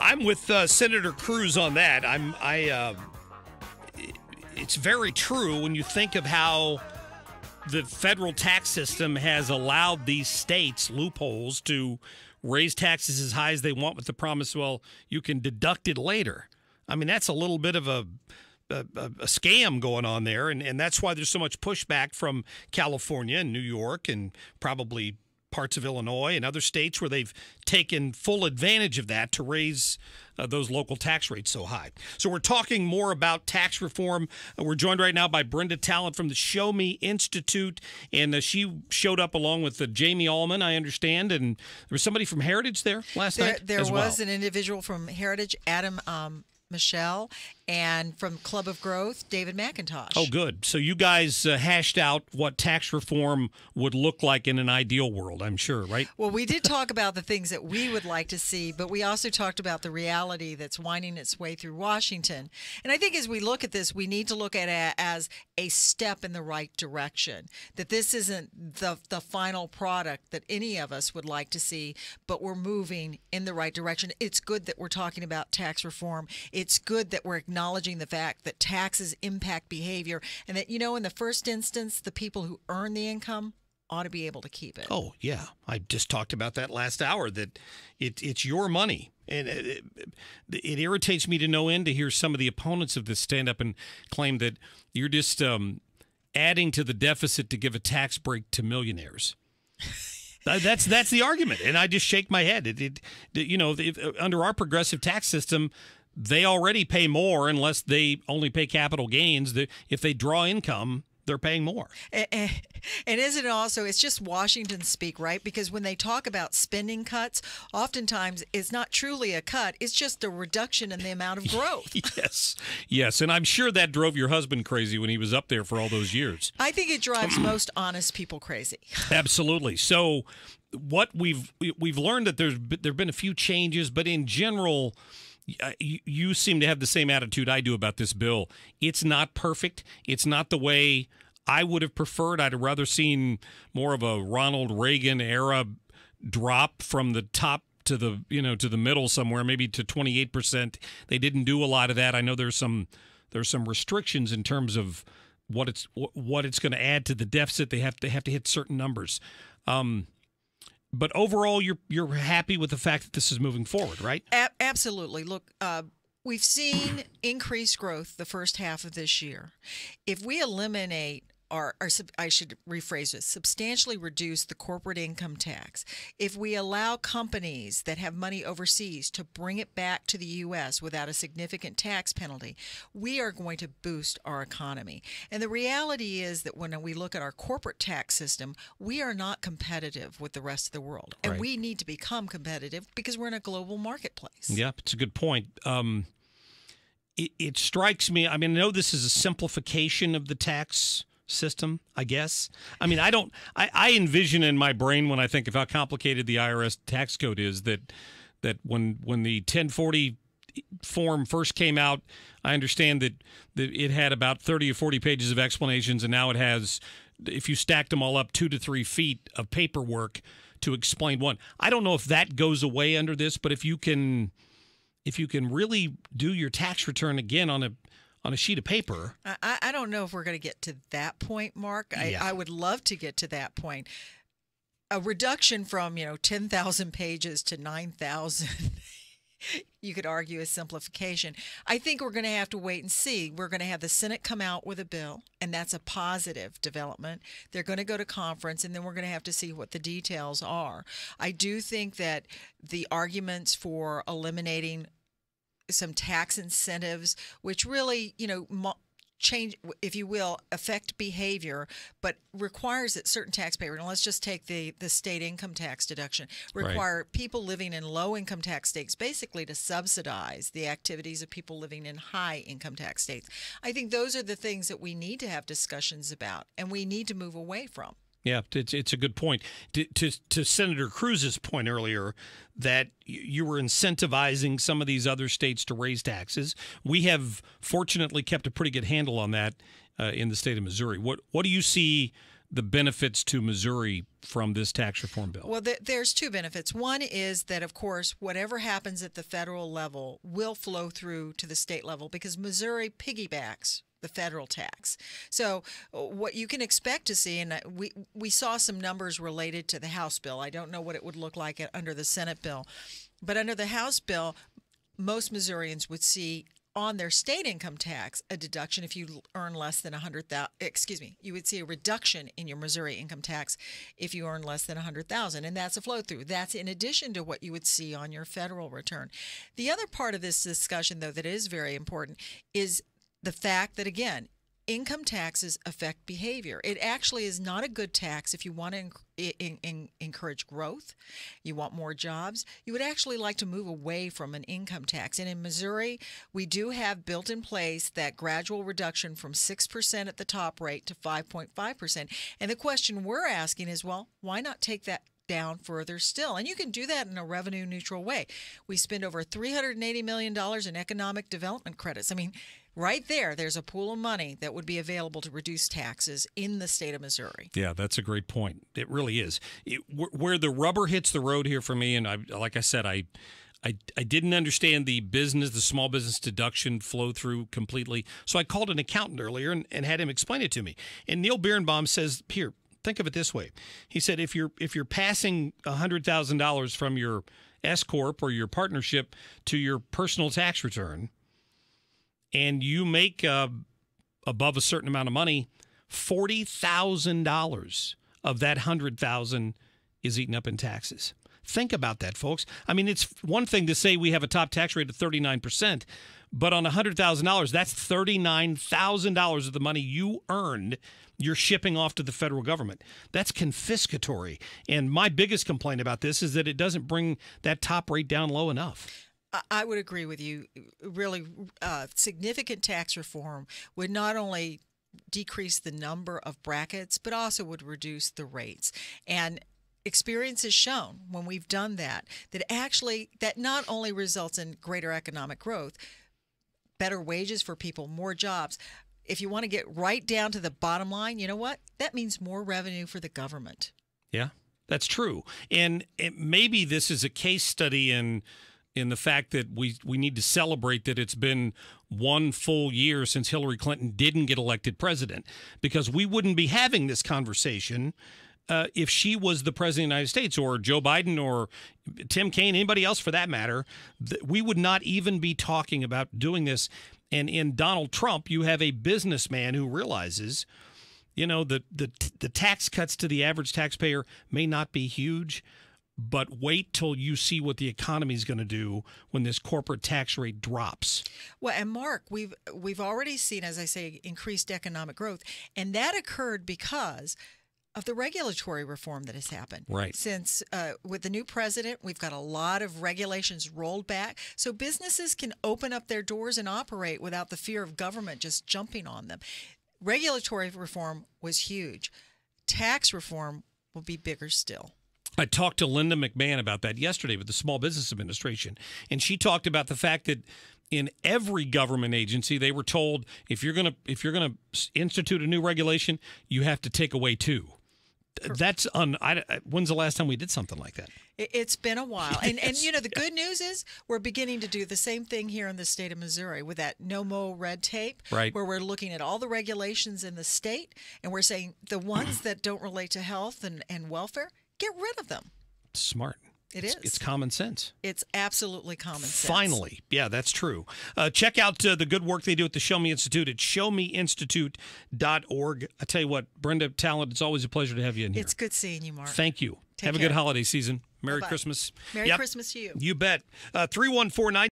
I'm with Senator Cruz on that. It's very true when you think of how the federal tax system has allowed these states loopholes to raise taxes as high as they want with the promise, well, you can deduct it later. I mean, that's a little bit of a scam going on there, and that's why there's so much pushback from California and New York and probably parts of Illinois and other states where they've taken full advantage of that to raise those local tax rates so high. So we're talking more about tax reform. We're joined right now by Brenda Talent from the Show Me Institute, and she showed up along with Jamie Allman, I understand, and there was somebody from Heritage there last night. There was an individual from Heritage, Adam Michelle, and from Club of Growth, David McIntosh. Oh, good. So you guys hashed out what tax reform would look like in an ideal world, I'm sure, right? Well, we did talk about the things that we would like to see, but we also talked about the reality that's winding its way through Washington. And I think as we look at this, we need to look at it as a step in the right direction, that this isn't the final product that any of us would like to see, but we're moving in the right direction. It's good that we're talking about tax reform. It's good that we're acknowledging the fact that taxes impact behavior and that, in the first instance, the people who earn the income ought to be able to keep it. Oh, yeah. I just talked about that last hour, that it's your money. And it irritates me to no end to hear some of the opponents of this stand up and claim that you're just adding to the deficit to give a tax break to millionaires. That's the argument, and I just shake my head. Under our progressive tax system, they already pay more unless they only pay capital gains. If they draw income, they're paying more. And isn't it also, it's just Washington speak, right? Because when they talk about spending cuts, oftentimes it's not truly a cut. It's just a reduction in the amount of growth. Yes. And I'm sure that drove your husband crazy when he was up there for all those years. I think it drives most honest people crazy. Absolutely. So what we've learned that there've been a few changes, but in general, you seem to have the same attitude I do about this bill. It's not perfect. It's not the way I would have preferred. I'd have rather seen more of a Ronald Reagan era drop from the top to the middle somewhere, maybe to 28%. They didn't do a lot of that. I know there's some restrictions in terms of what it's going to add to the deficit. They have to hit certain numbers. But overall, you're happy with the fact that this is moving forward, right? Absolutely. Look, we've seen increased growth the first half of this year. If we eliminate or I should rephrase it, substantially reduce the corporate income tax, if we allow companies that have money overseas to bring it back to the U.S. without a significant tax penalty, we are going to boost our economy. And the reality is that when we look at our corporate tax system, we are not competitive with the rest of the world. And Right. we need to become competitive because we're in a global marketplace. Yeah, it's a good point. It strikes me, I know this is a simplification of the tax system, I guess. I envision in my brain when I think of how complicated the IRS tax code is that when the 1040 form first came out, I understand that it had about 30 or 40 pages of explanations, and now it has, if you stacked them all up, 2 to 3 feet of paperwork to explain one. I don't know if that goes away under this, but if you can really do your tax return again on a sheet of paper. I don't know if we're going to get to that point, Mark. Yeah. I would love to get to that point. A reduction from 10,000 pages to 9,000. You could argue a simplification. I think we're going to have to wait and see. We're going to have the Senate come out with a bill, and that's a positive development. They're going to go to conference, and then we're going to have to see what the details are. I do think that the arguments for eliminating some tax incentives, which really, change, if you will, affect behavior, but requires that certain taxpayers, and let's just take the state income tax deduction, require people living in low income tax states basically to subsidize the activities of people living in high income tax states. I think those are the things that we need to have discussions about and we need to move away from. Yeah, it's a good point. To Senator Cruz's point earlier that you were incentivizing some of these other states to raise taxes. We have fortunately kept a pretty good handle on that in the state of Missouri. What do you see the benefits to Missouri from this tax reform bill? Well, there's two benefits. One is that, of course, whatever happens at the federal level will flow through to the state level because Missouri piggybacks the federal tax. So what you can expect to see, and we saw some numbers related to the House bill. I don't know what it would look like under the Senate bill, but under the House bill, most Missourians would see on their state income tax a deduction if you earn less than $100,000. You would see a reduction in your Missouri income tax if you earn less than $100,000, and that's a flow through. That's in addition to what you would see on your federal return. The other part of this discussion, though, that is very important is the fact that, again, income taxes affect behavior. It actually is not a good tax if you want to encourage growth, you want more jobs. You would actually like to move away from an income tax. And in Missouri, we do have built in place that gradual reduction from 6% at the top rate to 5.5%. And the question we're asking is, well, why not take that down further still? And you can do that in a revenue neutral way. We spend over $380 million in economic development credits. I mean, right there's a pool of money that would be available to reduce taxes in the state of Missouri. Yeah, that's a great point. It really is. Where the rubber hits the road here for me, and like I said, I didn't understand the small business deduction flow through completely. So I called an accountant earlier and had him explain it to me. And Neil Birnbaum says, here, think of it this way. He said, if you're passing $100,000 from your S corp or your partnership to your personal tax return, and you make above a certain amount of money, $40,000 of that $100,000 is eaten up in taxes. Think about that, folks. I mean, it's one thing to say we have a top tax rate of 39%, but on $100,000, that's $39,000 of the money you earned you're shipping off to the federal government. That's confiscatory. And my biggest complaint about this is that it doesn't bring that top rate down low enough. I would agree with you. Really, significant tax reform would not only decrease the number of brackets, but also would reduce the rates. And experience has shown when we've done that not only results in greater economic growth, better wages for people, more jobs. If you want to get right down to the bottom line, you know what? That means more revenue for the government. Yeah, that's true. And maybe this is a case study in the fact that we need to celebrate that it's been one full year since Hillary Clinton didn't get elected president, because we wouldn't be having this conversation if she was the president of the United States, or Joe Biden, or Tim Kaine, anybody else for that matter. We would not even be talking about doing this. And in Donald Trump, you have a businessman who realizes, the tax cuts to the average taxpayer may not be huge, but wait till you see what the economy is going to do when this corporate tax rate drops. Well, and Mark, we've already seen, as I say, increased economic growth, and that occurred because of the regulatory reform that has happened. Right. Since with the new president, we've got a lot of regulations rolled back, so businesses can open up their doors and operate without the fear of government just jumping on them. Regulatory reform was huge. Tax reform will be bigger still. I talked to Linda McMahon about that yesterday with the Small Business Administration, and she talked about the fact that in every government agency, they were told if you're gonna institute a new regulation, you have to take away two. That's when's the last time we did something like that? It's been a while. And the good news is we're beginning to do the same thing here in the state of Missouri with that no more red tape, right, where we're looking at all the regulations in the state, and we're saying the ones that don't relate to health and welfare, get rid of them. Smart. It's common sense. It's absolutely common sense. Finally. Yeah, that's true. Check out the good work they do at the Show Me Institute at showmeinstitute.org. I tell you what, Brenda Talent, it's always a pleasure to have you in here. It's good seeing you, Mark. Thank you. Take care. A good holiday season. Merry Christmas. Merry Christmas to you. You bet. 3149